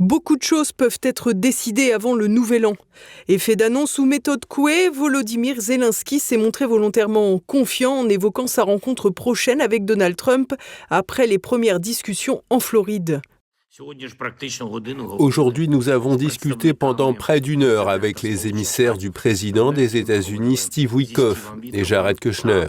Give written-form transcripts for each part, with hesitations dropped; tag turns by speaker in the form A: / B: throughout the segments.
A: Beaucoup de choses peuvent être décidées avant le nouvel an. Effet d'annonce ou méthode Coué, Volodymyr Zelensky s'est montré volontairement confiant en évoquant sa rencontre prochaine avec Donald Trump après les premières discussions en Floride.
B: Aujourd'hui, nous avons discuté pendant près d'une heure avec les émissaires du président des États-Unis, Steve Witkoff et Jared Kushner.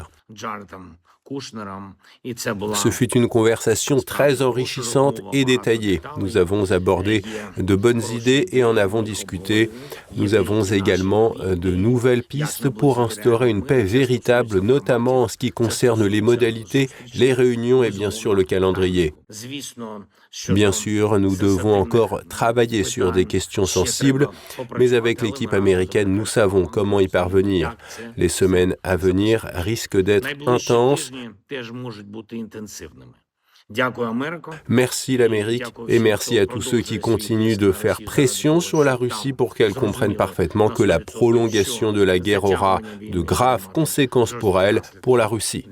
B: Ce fut une conversation très enrichissante et détaillée. Nous avons abordé de bonnes idées et en avons discuté. Nous avons également de nouvelles pistes pour instaurer une paix véritable, notamment en ce qui concerne les modalités, les réunions et bien sûr le calendrier. Bien sûr, nous devons encore travailler sur des questions sensibles, mais avec l'équipe américaine, nous savons comment y parvenir. Les semaines à venir risquent d'être intenses. Merci l'Amérique et merci à tous ceux qui continuent de faire pression sur la Russie pour qu'elle comprenne parfaitement que la prolongation de la guerre aura de graves conséquences pour elle, pour la Russie.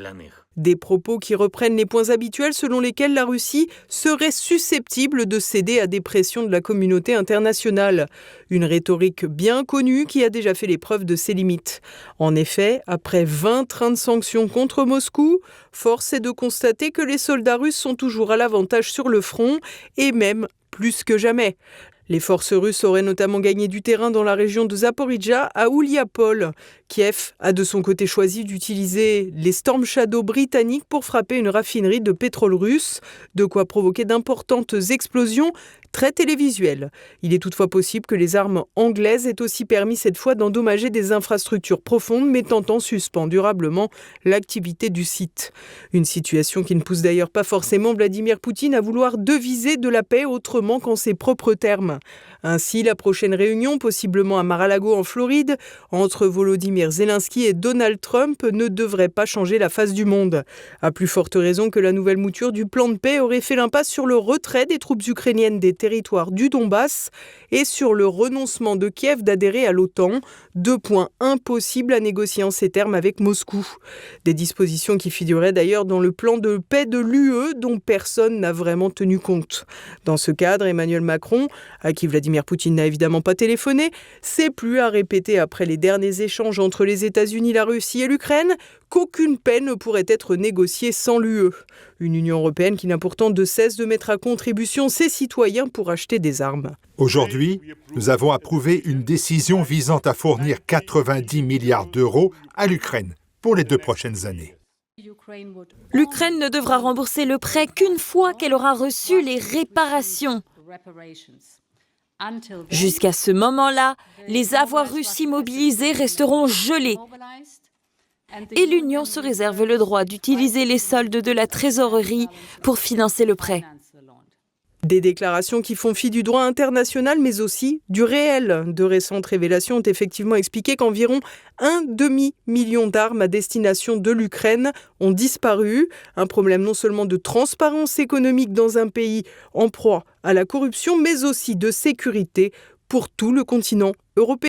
A: Des propos qui reprennent les points habituels selon lesquels la Russie serait susceptible de céder à des pressions de la communauté internationale. Une rhétorique bien connue qui a déjà fait les preuves de ses limites. En effet, après 20 trains de sanctions contre Moscou, force est de constater que les soldats russes sont toujours à l'avantage sur le front et même plus que jamais. Les forces russes auraient notamment gagné du terrain dans la région de Zaporijjia à Ouliapol. Kiev a de son côté choisi d'utiliser les Storm Shadow britanniques pour frapper une raffinerie de pétrole russe, de quoi provoquer d'importantes explosions très télévisuelles. Il est toutefois possible que les armes anglaises aient aussi permis cette fois d'endommager des infrastructures profondes, mettant en suspens durablement l'activité du site. Une situation qui ne pousse d'ailleurs pas forcément Vladimir Poutine à vouloir deviser de la paix autrement qu'en ses propres termes. Ainsi, la prochaine réunion, possiblement à Mar-a-Lago en Floride, entre Volodymyr Zelensky et Donald Trump ne devrait pas changer la face du monde. À plus forte raison que la nouvelle mouture du plan de paix aurait fait l'impasse sur le retrait des troupes ukrainiennes des territoires du Donbass et sur le renoncement de Kiev d'adhérer à l'OTAN, 2 points impossibles à négocier en ces termes avec Moscou. Des dispositions qui figuraient d'ailleurs dans le plan de paix de l'UE dont personne n'a vraiment tenu compte. Dans ce cadre, Emmanuel Macron, à qui Vladimir Poutine n'a évidemment pas téléphoné, s'est plu à répéter après les derniers échanges entre les États-Unis, la Russie et l'Ukraine qu'aucune paix ne pourrait être négociée sans l'UE. Une Union européenne qui n'a pourtant de cesse de mettre à contribution ses citoyens pour acheter des armes.
C: Aujourd'hui, nous avons approuvé une décision visant à fournir 90 milliards d'euros à l'Ukraine pour les 2 prochaines années.
D: L'Ukraine ne devra rembourser le prêt qu'une fois qu'elle aura reçu les réparations. Jusqu'à ce moment-là, les avoirs russes immobilisés resteront gelés. Et l'Union se réserve le droit d'utiliser les soldes de la trésorerie pour financer le prêt.
A: Des déclarations qui font fi du droit international, mais aussi du réel. De récentes révélations ont effectivement expliqué qu'environ 1,5 million d'armes à destination de l'Ukraine ont disparu. Un problème non seulement de transparence économique dans un pays en proie à la corruption, mais aussi de sécurité pour tout le continent européen.